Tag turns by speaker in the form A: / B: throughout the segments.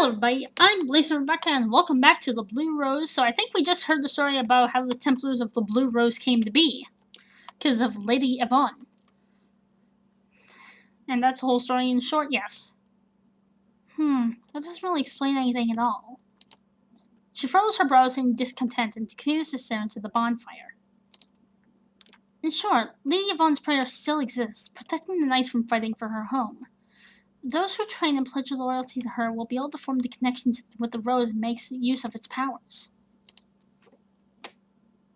A: Hello everybody, I'm Blazer Rebecca and welcome back to the Blue Rose. So I think we just heard the story about how the Templars of the Blue Rose came to be. Because of Lady Yvonne. And that's the whole story in short, yes. That doesn't really explain anything at all. She furrows her brows in discontent and continues to stare into the bonfire. In short, Lady Yvonne's prayer still exists, protecting the knights from fighting for her home. Those who train and pledge loyalty to her will be able to form the connection with the rose and make use of its powers.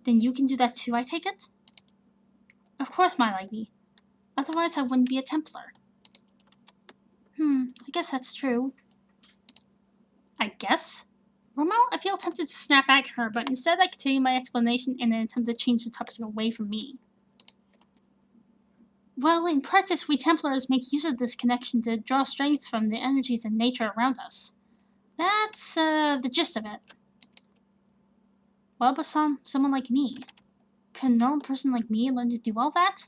A: Then you can do that too, I take it? Of course, my lady. Otherwise I wouldn't be a Templar. I guess that's true. I guess? Romel, I feel tempted to snap back at her, but instead I continue my explanation in an attempt to change the topic away from me. Well, in practice, we Templars make use of this connection to draw strength from the energies and nature around us. That's, the gist of it. What about someone like me? Could a normal person like me learn to do all that?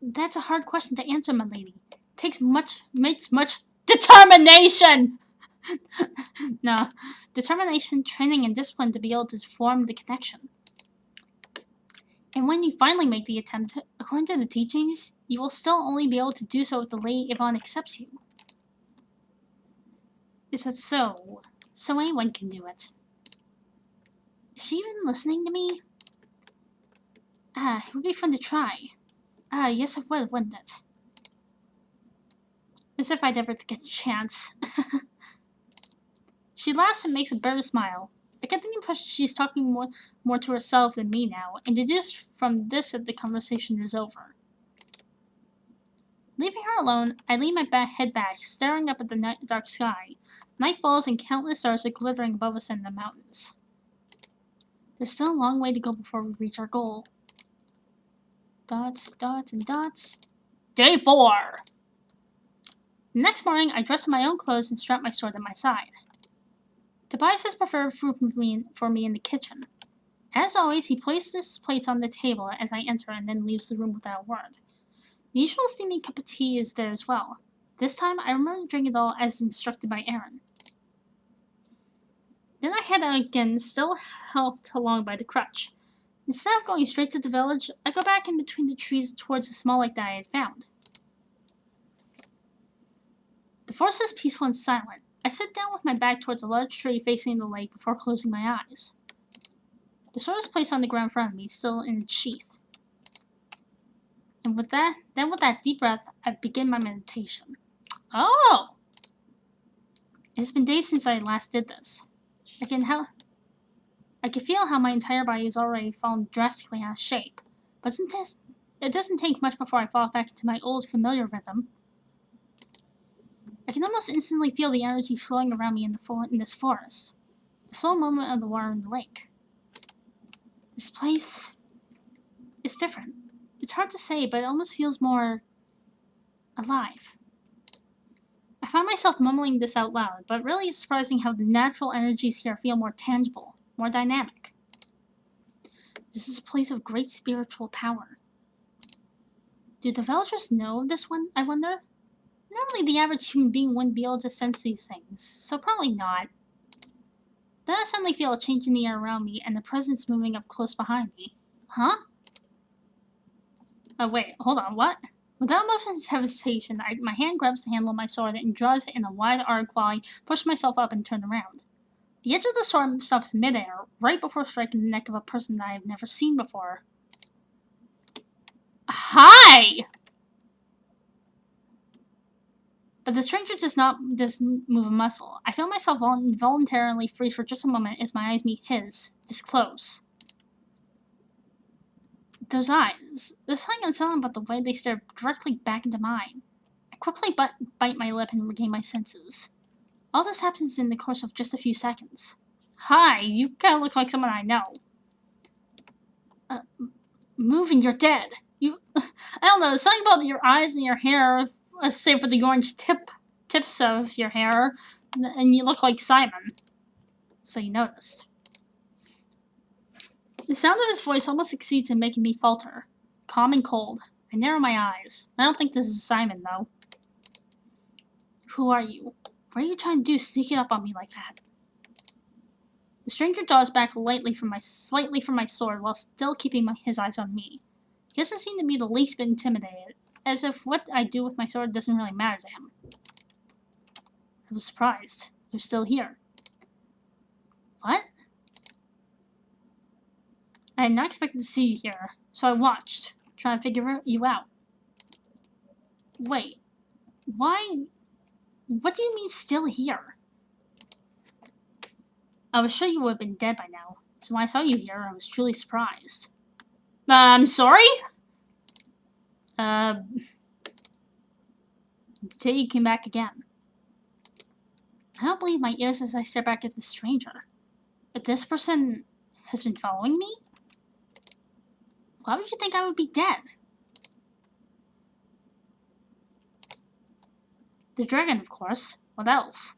A: That's a hard question to answer, my lady. It takes much determination! No. Determination, training, and discipline to be able to form the connection. And when you finally make the attempt, according to the teachings, you will still only be able to do so if the Lady Yvonne accepts you. Is that so? So anyone can do it. Is she even listening to me? It would be fun to try. Yes it would, wouldn't it? As if I'd ever get a chance. She laughs and makes a bitter smile. I get the impression she's talking more to herself than me now, and deduce from this that the conversation is over. Leaving her alone, I lean my head back, staring up at the dark sky. Night falls and countless stars are glittering above us in the mountains. There's still a long way to go before we reach our goal. Dots, dots, and dots. Day 4! The next morning, I dress in my own clothes and strap my sword at my side. Tobias has prepared food for me in the kitchen. As always, he places plates on the table as I enter and then leaves the room without a word. The usual steaming cup of tea is there as well. This time, I remember to drink it all as instructed by Aaron. Then I head out again, still helped along by the crutch. Instead of going straight to the village, I go back in between the trees towards the small lake that I had found. The forest is peaceful and silent. I sit down with my back towards a large tree facing the lake before closing my eyes. The sword is placed on the ground in front of me, still in its sheath. And with that deep breath, I begin my meditation. Oh! It has been days since I last did this. I can feel how my entire body has already fallen drastically out of shape, but it doesn't take much before I fall back into my old familiar rhythm. I can almost instantly feel the energy flowing around me in this forest. The slow movement of the water in the lake. This place is different. It's hard to say, but it almost feels more alive. I find myself mumbling this out loud, but really it's surprising how the natural energies here feel more tangible, more dynamic. This is a place of great spiritual power. Do the villagers know of this one, I wonder? Normally the average human being wouldn't be able to sense these things, so probably not. Then I suddenly feel a change in the air around me and the presence moving up close behind me. Huh? Oh wait, hold on, what? Without much hesitation, my hand grabs the handle of my sword and draws it in a wide arc while I push myself up and turn around. The edge of the sword stops midair, right before striking the neck of a person that I have never seen before. Hi! But the stranger doesn't move a muscle. I feel myself involuntarily freeze for just a moment as my eyes meet his, this close. Those eyes. There's something unsettling about the way they stare directly back into mine. I quickly bite my lip and regain my senses. All this happens in the course of just a few seconds. Hi, you kind of look like someone I know. Move and you're dead. I don't know, something about your eyes and your hair, save for the orange tips of your hair, and you look like Simon. So you noticed. The sound of his voice almost succeeds in making me falter. Calm and cold. I narrow my eyes. I don't think this is Simon, though. Who are you? What are you trying to do sneaking up on me like that? The stranger draws back slightly from my sword while still keeping his eyes on me. He doesn't seem to be the least bit intimidated, as if what I do with my sword doesn't really matter to him. I was surprised. You're still here. What? I had not expected to see you here, so I watched, trying to figure you out. Wait, why? What do you mean still here? I was sure you would have been dead by now, so when I saw you here, I was truly surprised. I'm sorry? Until you came back again. I don't believe my ears as I stare back at the stranger. But this person has been following me? Why would you think I would be dead? The dragon, of course. What else?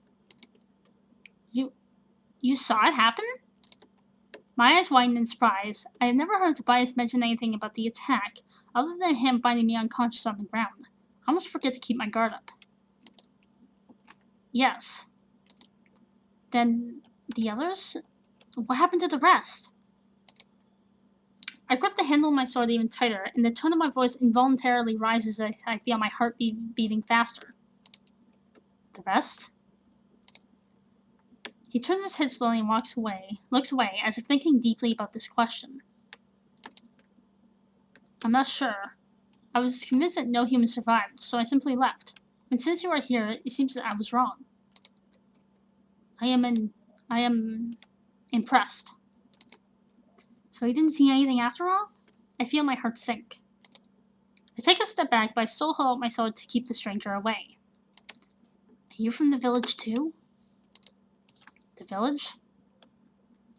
A: You saw it happen? My eyes widened in surprise. I had never heard Tobias mention anything about the attack, other than him finding me unconscious on the ground. I almost forget to keep my guard up. Yes. Then the others? What happened to the rest? I grip the handle of my sword even tighter, and the tone of my voice involuntarily rises as I feel my heart beating faster. The rest? He turns his head slowly and looks away, as if thinking deeply about this question. I'm not sure. I was convinced that no human survived, so I simply left. And since you are here, it seems that I was wrong. I am impressed. So he didn't see anything after all? I feel my heart sink. I take a step back, but I still hold out my sword to keep the stranger away. Are you from the village too? The village?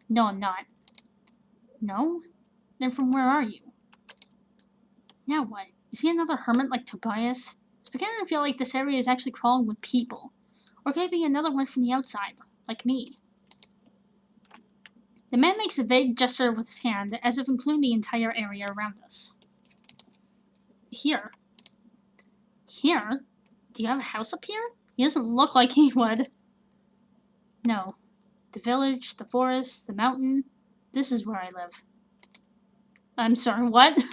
A: No, I'm not. No? Then from where are you? Now what? Is he another hermit like Tobias? It's beginning to feel like this area is actually crawling with people. Or could it be another one from the outside, like me? The man makes a vague gesture with his hand, as if including the entire area around us. Here? Here? Do you have a house up here? He doesn't look like he would. No. The village, the forest, the mountain. This is where I live. I'm sorry, what?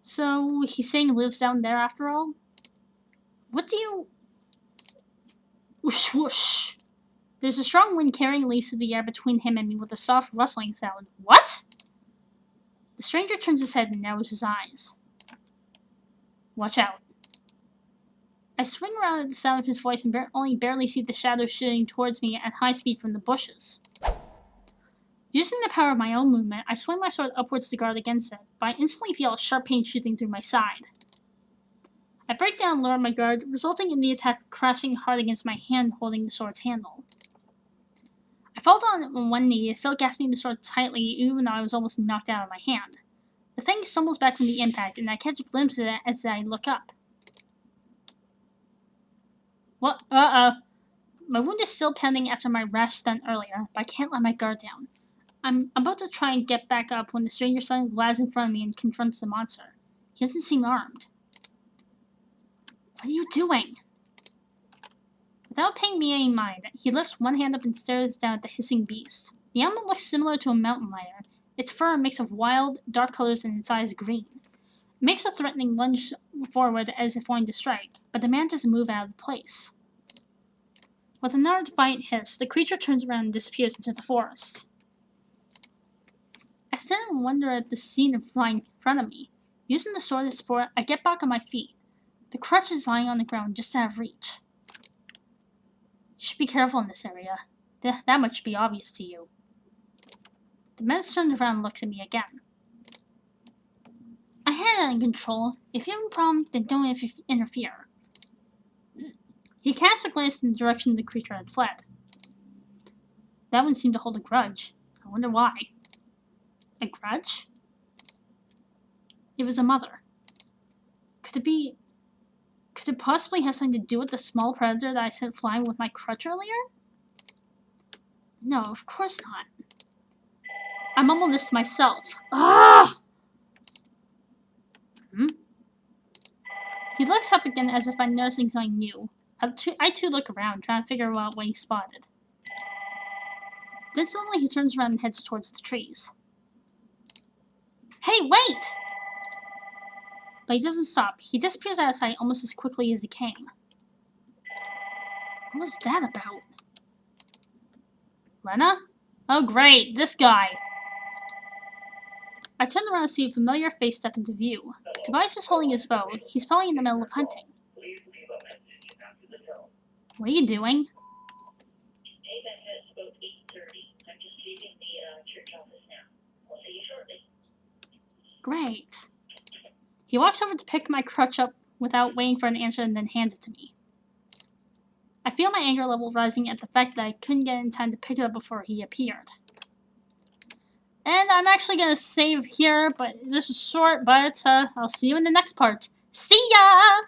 A: So, he's saying he lives down there after all? What do you... Whoosh, whoosh. There's a strong wind carrying leaves through the air between him and me with a soft rustling sound. What? The stranger turns his head and narrows his eyes. Watch out. I swing around at the sound of his voice and only barely see the shadow shooting towards me at high speed from the bushes. Using the power of my own movement, I swing my sword upwards to guard against it, but I instantly feel a sharp pain shooting through my side. I break down and lower my guard, resulting in the attack crashing hard against my hand holding the sword's handle. I fall down on one knee, still grasping the sword tightly even though I was almost knocked out of my hand. The thing stumbles back from the impact, and I catch a glimpse of it as I look up. What? My wound is still pounding after my rash stunt earlier, but I can't let my guard down. I'm about to try and get back up when the stranger suddenly glides in front of me and confronts the monster. He doesn't seem armed. What are you doing? Without paying me any mind, he lifts one hand up and stares down at the hissing beast. The animal looks similar to a mountain lion. Its fur a mix of wild, dark colors and its eyes green. It makes a threatening lunge forward as if wanting to strike, but the man doesn't move out of place. With another defiant hiss, the creature turns around and disappears into the forest. I stand and wonder at the scene flying in front of me. Using the sword as support, I get back on my feet. The crutch is lying on the ground just out of reach. You should be careful in this area. That much should be obvious to you. The man turns around and looks at me again. I had it under control. If you have a problem, then don't interfere. He cast a glance in the direction the creature had fled. That one seemed to hold a grudge. I wonder why. A grudge? It was a mother. Could it possibly have something to do with the small predator that I sent flying with my crutch earlier? No, of course not. I mumbled this to myself. Ah! He looks up again as if I'm noticing something new. I too look around, trying to figure out what he spotted. Then suddenly he turns around and heads towards the trees. Hey, wait! But he doesn't stop. He disappears out of sight almost as quickly as he came. What was that about? Lena? Oh great, this guy! I turned around to see a familiar face step into view. Tobias is holding his bow. He's probably in the middle of hunting. What are you doing? Great. He walks over to pick my crutch up without waiting for an answer and then hands it to me. I feel my anger level rising at the fact that I couldn't get in time to pick it up before he appeared. And I'm actually going to save here, but this is short, but I'll see you in the next part. See ya!